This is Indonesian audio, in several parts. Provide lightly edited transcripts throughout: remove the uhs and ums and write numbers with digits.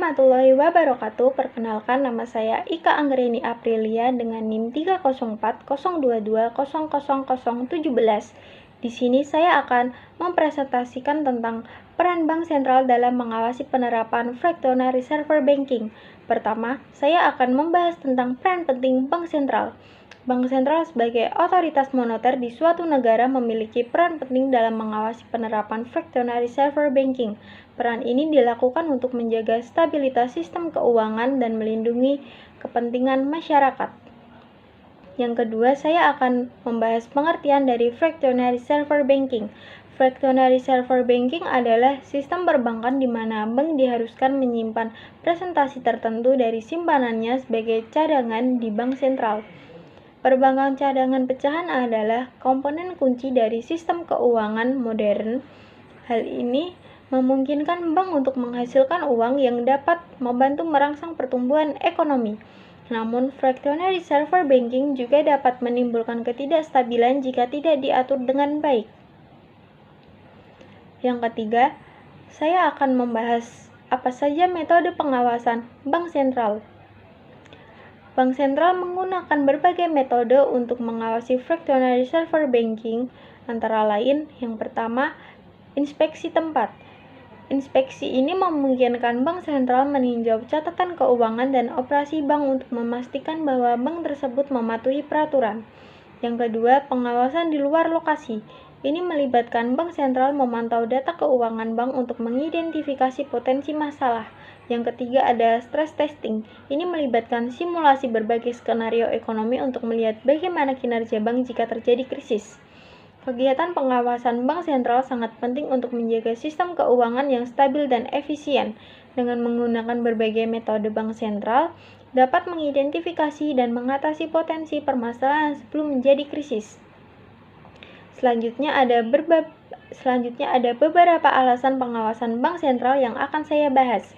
warahmatullahi wabarakatuh. Perkenalkan, nama saya Ika Anggreni Aprilia dengan NIM 30402200017. Di sini saya akan mempresentasikan tentang peran Bank Sentral dalam mengawasi penerapan fractional reserve banking. Pertama, saya akan membahas tentang peran penting Bank Sentral. Bank Sentral sebagai otoritas moneter di suatu negara memiliki peran penting dalam mengawasi penerapan fractional reserve banking. Peran ini dilakukan untuk menjaga stabilitas sistem keuangan dan melindungi kepentingan masyarakat. Yang kedua, saya akan membahas pengertian dari fractional reserve banking. Fractional reserve banking adalah sistem perbankan di mana bank diharuskan menyimpan presentasi tertentu dari simpanannya sebagai cadangan di bank sentral. Perbankan cadangan pecahan adalah komponen kunci dari sistem keuangan modern. Hal ini memungkinkan bank untuk menghasilkan uang yang dapat membantu merangsang pertumbuhan ekonomi. Namun, fractional reserve banking juga dapat menimbulkan ketidakstabilan jika tidak diatur dengan baik. Yang ketiga, saya akan membahas apa saja metode pengawasan bank sentral. Bank sentral menggunakan berbagai metode untuk mengawasi fractional reserve banking, antara lain yang pertama, inspeksi tempat. Inspeksi ini memungkinkan bank sentral meninjau catatan keuangan dan operasi bank untuk memastikan bahwa bank tersebut mematuhi peraturan. Yang kedua, pengawasan di luar lokasi. Ini melibatkan bank sentral memantau data keuangan bank untuk mengidentifikasi potensi masalah. Yang ketiga ada stress testing. Ini melibatkan simulasi berbagai skenario ekonomi untuk melihat bagaimana kinerja bank jika terjadi krisis. Kegiatan pengawasan bank sentral sangat penting untuk menjaga sistem keuangan yang stabil dan efisien. Dengan menggunakan berbagai metode bank sentral, dapat mengidentifikasi dan mengatasi potensi permasalahan sebelum menjadi krisis. Selanjutnya ada beberapa alasan pengawasan bank sentral yang akan saya bahas.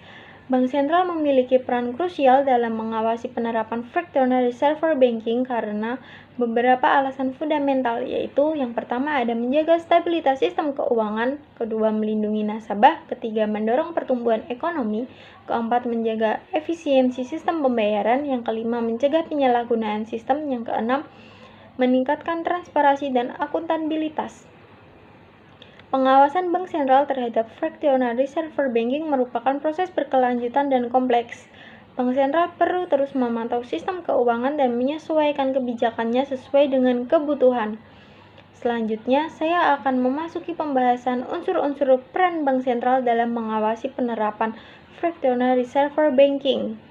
Bank sentral memiliki peran krusial dalam mengawasi penerapan fractional reserve banking karena beberapa alasan fundamental, yaitu yang pertama ada menjaga stabilitas sistem keuangan, kedua melindungi nasabah, ketiga mendorong pertumbuhan ekonomi, keempat menjaga efisiensi sistem pembayaran, yang kelima mencegah penyalahgunaan sistem, yang keenam meningkatkan transparansi dan akuntabilitas. Pengawasan bank sentral terhadap fractional reserve banking merupakan proses berkelanjutan dan kompleks. Bank sentral perlu terus memantau sistem keuangan dan menyesuaikan kebijakannya sesuai dengan kebutuhan. Selanjutnya, saya akan memasuki pembahasan unsur-unsur peran bank sentral dalam mengawasi penerapan fractional reserve banking.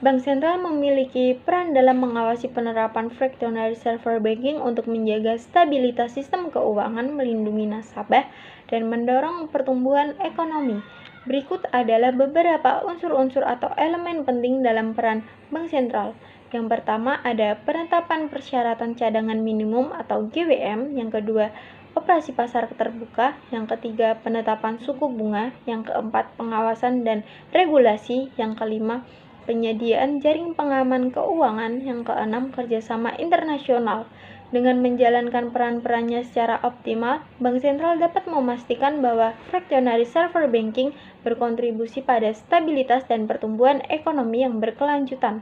Bank sentral memiliki peran dalam mengawasi penerapan fractional reserve banking untuk menjaga stabilitas sistem keuangan, melindungi nasabah, dan mendorong pertumbuhan ekonomi. Berikut adalah beberapa unsur-unsur atau elemen penting dalam peran bank sentral. Yang pertama ada penetapan persyaratan cadangan minimum atau GWM, yang kedua operasi pasar terbuka, yang ketiga penetapan suku bunga, yang keempat pengawasan dan regulasi, yang kelima penyediaan jaring pengaman keuangan, yang keenam kerjasama internasional. Dengan menjalankan peran-perannya secara optimal, Bank Sentral dapat memastikan bahwa fractional reserve banking berkontribusi pada stabilitas dan pertumbuhan ekonomi yang berkelanjutan.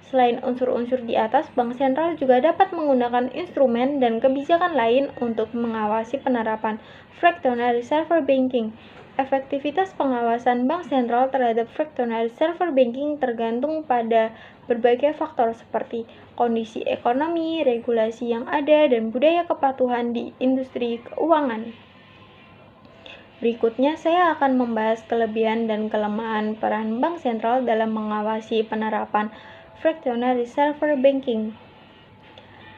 Selain unsur-unsur di atas, Bank Sentral juga dapat menggunakan instrumen dan kebijakan lain untuk mengawasi penerapan fractional reserve banking. Efektivitas pengawasan bank sentral terhadap fractional reserve banking tergantung pada berbagai faktor seperti kondisi ekonomi, regulasi yang ada, dan budaya kepatuhan di industri keuangan. Berikutnya, saya akan membahas kelebihan dan kelemahan peran bank sentral dalam mengawasi penerapan fractional reserve banking.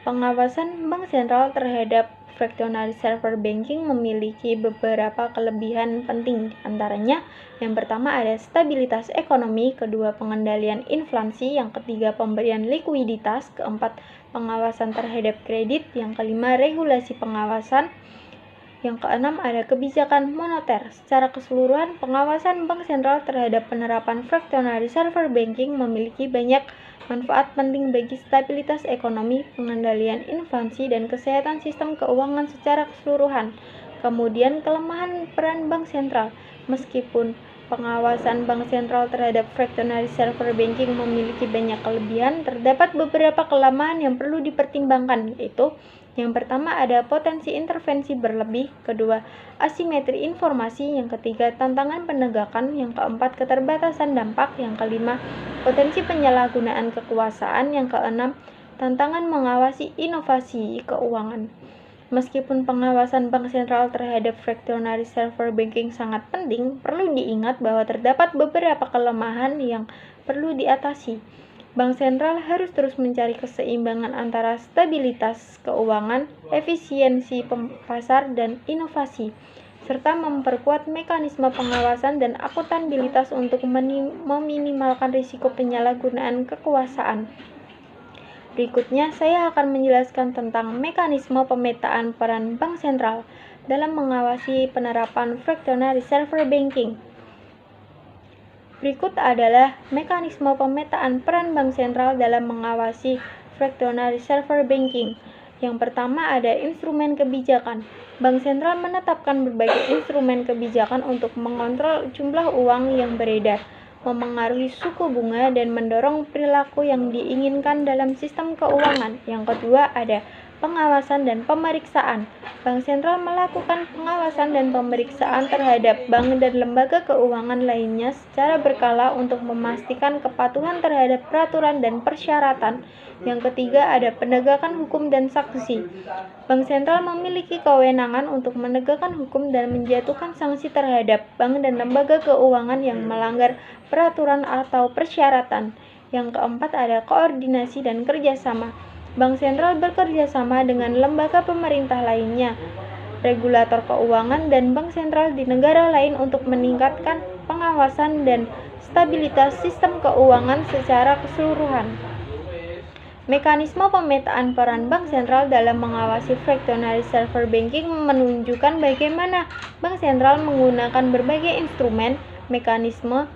Pengawasan bank sentral terhadap fractional reserve banking memiliki beberapa kelebihan penting, antaranya yang pertama ada stabilitas ekonomi, kedua pengendalian inflasi, yang ketiga pemberian likuiditas, keempat pengawasan terhadap kredit, yang kelima regulasi pengawasan, yang keenam ada kebijakan moneter. Secara keseluruhan, pengawasan bank sentral terhadap penerapan fractional reserve banking memiliki banyak manfaat penting bagi stabilitas ekonomi, pengendalian inflasi, dan kesehatan sistem keuangan secara keseluruhan. Kemudian, kelemahan peran bank sentral. Meskipun pengawasan bank sentral terhadap fractional reserve banking memiliki banyak kelebihan, terdapat beberapa kelemahan yang perlu dipertimbangkan, yaitu yang pertama ada potensi intervensi berlebih, kedua asimetri informasi, yang ketiga tantangan penegakan, yang keempat keterbatasan dampak, yang kelima potensi penyalahgunaan kekuasaan, yang keenam tantangan mengawasi inovasi keuangan. Meskipun pengawasan bank sentral terhadap fractional reserve banking sangat penting, perlu diingat bahwa terdapat beberapa kelemahan yang perlu diatasi. Bank sentral harus terus mencari keseimbangan antara stabilitas keuangan, efisiensi pasar, dan inovasi, serta memperkuat mekanisme pengawasan dan akuntabilitas untuk meminimalkan risiko penyalahgunaan kekuasaan. Berikutnya, saya akan menjelaskan tentang mekanisme pemetaan peran bank sentral dalam mengawasi penerapan fractional reserve banking. Berikut adalah mekanisme pemetaan peran bank sentral dalam mengawasi fractional reserve banking. Yang pertama ada instrumen kebijakan. Bank sentral menetapkan berbagai instrumen kebijakan untuk mengontrol jumlah uang yang beredar, memengaruhi suku bunga, dan mendorong perilaku yang diinginkan dalam sistem keuangan. Yang kedua ada pengawasan dan pemeriksaan. Bank sentral melakukan pengawasan dan pemeriksaan terhadap bank dan lembaga keuangan lainnya secara berkala untuk memastikan kepatuhan terhadap peraturan dan persyaratan. Yang ketiga ada penegakan hukum dan sanksi. Bank sentral memiliki kewenangan untuk menegakkan hukum dan menjatuhkan sanksi terhadap bank dan lembaga keuangan yang melanggar peraturan atau persyaratan. Yang keempat ada koordinasi dan kerjasama. Bank sentral bekerja sama dengan lembaga pemerintah lainnya, regulator keuangan, dan bank sentral di negara lain untuk meningkatkan pengawasan dan stabilitas sistem keuangan secara keseluruhan. Mekanisme pemetaan peran bank sentral dalam mengawasi fractional reserve banking menunjukkan bagaimana bank sentral menggunakan berbagai instrumen, mekanisme,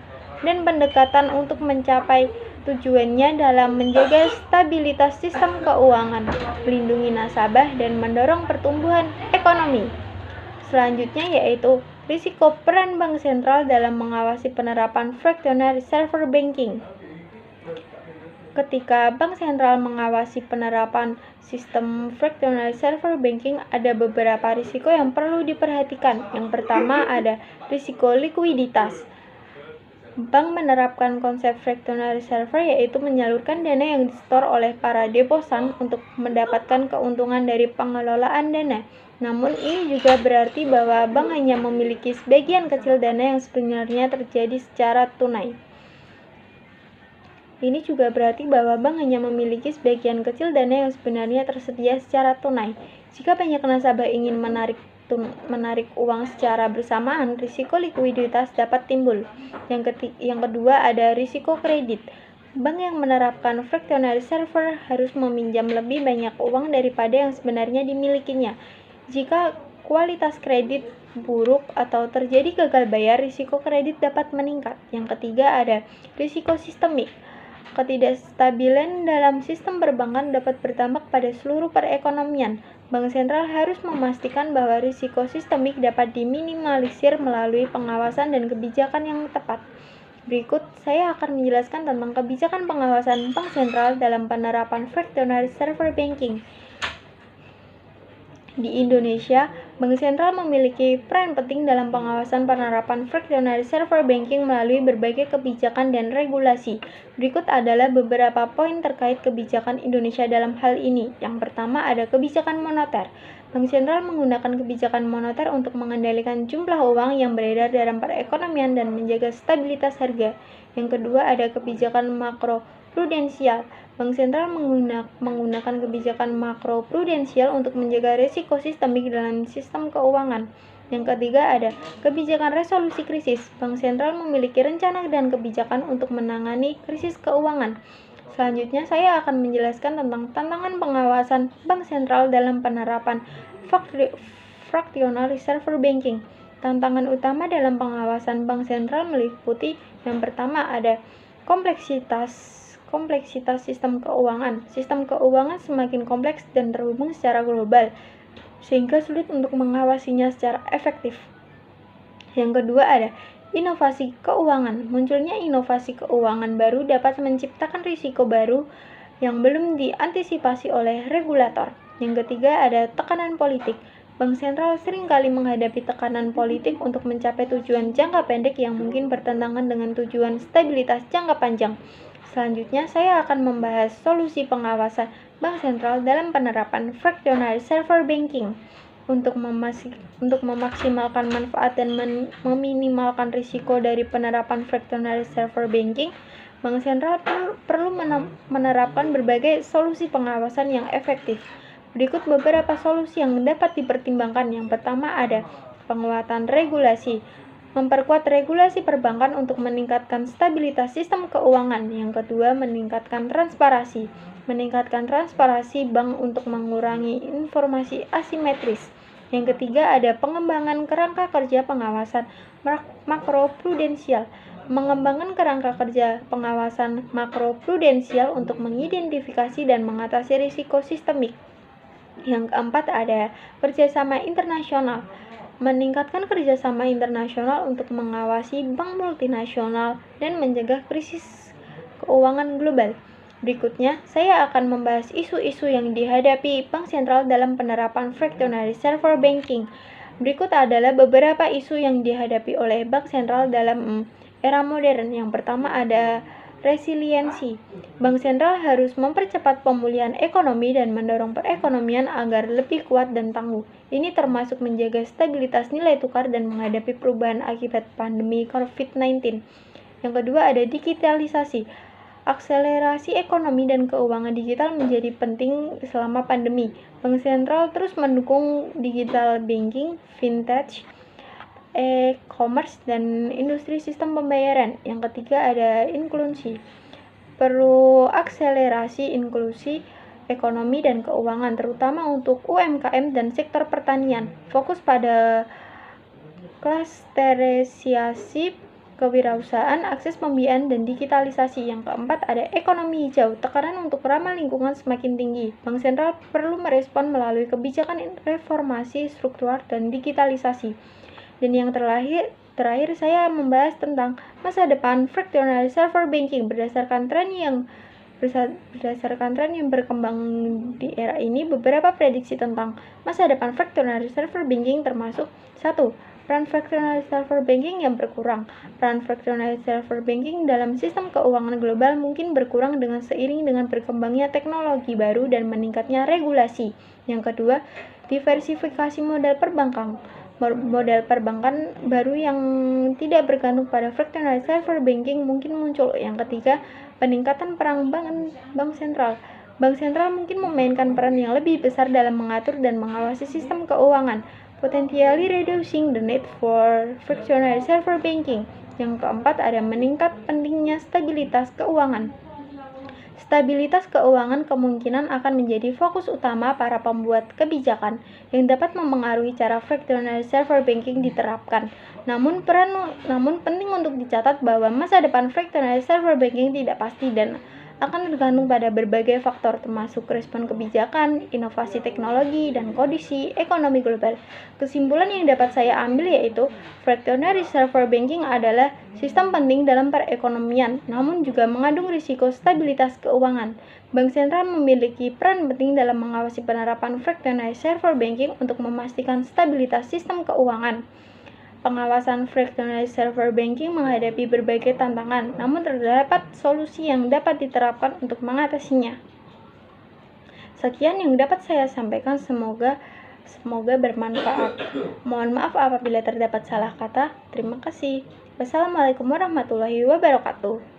dan pendekatan untuk mencapai tujuannya dalam menjaga stabilitas sistem keuangan, melindungi nasabah, dan mendorong pertumbuhan ekonomi. Selanjutnya yaitu risiko peran bank sentral dalam mengawasi penerapan fractional reserve banking. Ketika bank sentral mengawasi penerapan sistem fractional reserve banking, ada beberapa risiko yang perlu diperhatikan. Yang pertama ada risiko likuiditas. Bank menerapkan konsep fractional reserve, yaitu menyalurkan dana yang disetor oleh para deposan untuk mendapatkan keuntungan dari pengelolaan dana. Namun ini juga berarti bahwa bank hanya memiliki sebagian kecil dana yang sebenarnya terjadi secara tunai. Ini juga berarti bahwa bank hanya memiliki sebagian kecil dana yang sebenarnya tersedia secara tunai. Jika banyak nasabah ingin menarik uang secara bersamaan, risiko likuiditas dapat timbul. Yang kedua ada risiko kredit. Bank yang menerapkan fractional reserve harus meminjam lebih banyak uang daripada yang sebenarnya dimilikinya. Jika kualitas kredit buruk atau terjadi gagal bayar, risiko kredit dapat meningkat. Yang ketiga ada risiko sistemik. Ketidakstabilan dalam sistem perbankan dapat berdampak pada seluruh perekonomian. Bank sentral harus memastikan bahwa risiko sistemik dapat diminimalisir melalui pengawasan dan kebijakan yang tepat. Berikut saya akan menjelaskan tentang kebijakan pengawasan bank sentral dalam penerapan fractional reserve banking. Di Indonesia, Bank Sentral memiliki peran penting dalam pengawasan penerapan fractional reserve banking melalui berbagai kebijakan dan regulasi. Berikut adalah beberapa poin terkait kebijakan Indonesia dalam hal ini. Yang pertama ada kebijakan moneter. Bank Sentral menggunakan kebijakan moneter untuk mengendalikan jumlah uang yang beredar dalam perekonomian dan menjaga stabilitas harga. Yang kedua ada kebijakan makroprudensial. Bank sentral menggunakan kebijakan makroprudensial untuk menjaga risiko sistemik dalam sistem keuangan. Yang ketiga ada kebijakan resolusi krisis. Bank sentral memiliki rencana dan kebijakan untuk menangani krisis keuangan. Selanjutnya saya akan menjelaskan tentang tantangan pengawasan bank sentral dalam penerapan fractional reserve banking. Tantangan utama dalam pengawasan bank sentral meliputi yang pertama ada kompleksitas sistem keuangan. Sistem keuangan semakin kompleks dan terhubung secara global, sehingga sulit untuk mengawasinya secara efektif. Yang kedua ada Inovasi keuangan. Munculnya inovasi keuangan baru dapat menciptakan risiko baru yang belum diantisipasi oleh regulator. Yang ketiga ada tekanan politik. Bank sentral seringkali menghadapi tekanan politik untuk mencapai tujuan jangka pendek yang mungkin bertentangan dengan tujuan stabilitas jangka panjang. Selanjutnya, saya akan membahas solusi pengawasan bank sentral dalam penerapan fractional reserve banking. Untuk memaksimalkan manfaat dan meminimalkan risiko dari penerapan fractional reserve banking, bank sentral perlu menerapkan berbagai solusi pengawasan yang efektif. Berikut beberapa solusi yang dapat dipertimbangkan. Yang pertama ada penguatan regulasi. Memperkuat regulasi perbankan untuk meningkatkan stabilitas sistem keuangan. Yang kedua, meningkatkan transparansi. Meningkatkan transparansi bank untuk mengurangi informasi asimetris. Yang ketiga ada pengembangan kerangka kerja pengawasan makroprudensial. Mengembangkan kerangka kerja pengawasan makroprudensial untuk mengidentifikasi dan mengatasi risiko sistemik. Yang keempat ada kerjasama internasional. Meningkatkan kerjasama internasional untuk mengawasi bank multinasional dan mencegah krisis keuangan global. Berikutnya, saya akan membahas isu-isu yang dihadapi bank sentral dalam penerapan fractional reserve banking. Berikut adalah beberapa isu yang dihadapi oleh bank sentral dalam era modern. Yang pertama ada resiliensi. Bank sentral harus mempercepat pemulihan ekonomi dan mendorong perekonomian agar lebih kuat dan tangguh. Ini termasuk menjaga stabilitas nilai tukar dan menghadapi perubahan akibat pandemi COVID-19. Yang kedua ada digitalisasi. Akselerasi ekonomi dan keuangan digital menjadi penting selama pandemi. Bank sentral terus mendukung digital banking, fintech, e-commerce, dan industri sistem pembayaran. Yang ketiga ada inklusi. Perlu akselerasi inklusi ekonomi dan keuangan, terutama untuk UMKM dan sektor pertanian. Fokus pada klasterisasi kewirausahaan, akses pembiayaan, dan digitalisasi. Yang keempat ada ekonomi hijau. Tekanan untuk ramah lingkungan semakin tinggi. Bank sentral perlu merespon melalui kebijakan reformasi struktural dan digitalisasi. Dan yang terakhir saya membahas tentang masa depan fractional reserve banking berdasarkan tren yang berkembang di era ini. Beberapa prediksi tentang masa depan fractional reserve banking termasuk 1. Peran fractional reserve banking yang berkurang. Peran fractional reserve banking dalam sistem keuangan global mungkin berkurang seiring dengan berkembangnya teknologi baru dan meningkatnya regulasi. Yang kedua, diversifikasi modal perbankan. Modal perbankan baru yang tidak bergantung pada fractional reserve banking mungkin muncul. Yang ketiga, peningkatan peran bank sentral. Bank sentral mungkin memainkan peran yang lebih besar dalam mengatur dan mengawasi sistem keuangan, potentially reducing the need for fractional reserve banking. Yang keempat ada meningkat pentingnya stabilitas keuangan. Stabilitas keuangan kemungkinan akan menjadi fokus utama para pembuat kebijakan yang dapat mempengaruhi cara fractional reserve banking diterapkan. Namun penting untuk dicatat bahwa masa depan fractional reserve banking tidak pasti dan akan tergantung pada berbagai faktor termasuk respon kebijakan, inovasi teknologi, dan kondisi ekonomi global. Kesimpulan yang dapat saya ambil yaitu fractional reserve banking adalah sistem penting dalam perekonomian, namun juga mengandung risiko stabilitas keuangan. Bank sentral memiliki peran penting dalam mengawasi penerapan fractional reserve banking untuk memastikan stabilitas sistem keuangan. Pengawasan fractional reserve banking menghadapi berbagai tantangan, namun terdapat solusi yang dapat diterapkan untuk mengatasinya. Sekian yang dapat saya sampaikan, semoga bermanfaat. Mohon maaf apabila terdapat salah kata. Terima kasih. Wassalamualaikum warahmatullahi wabarakatuh.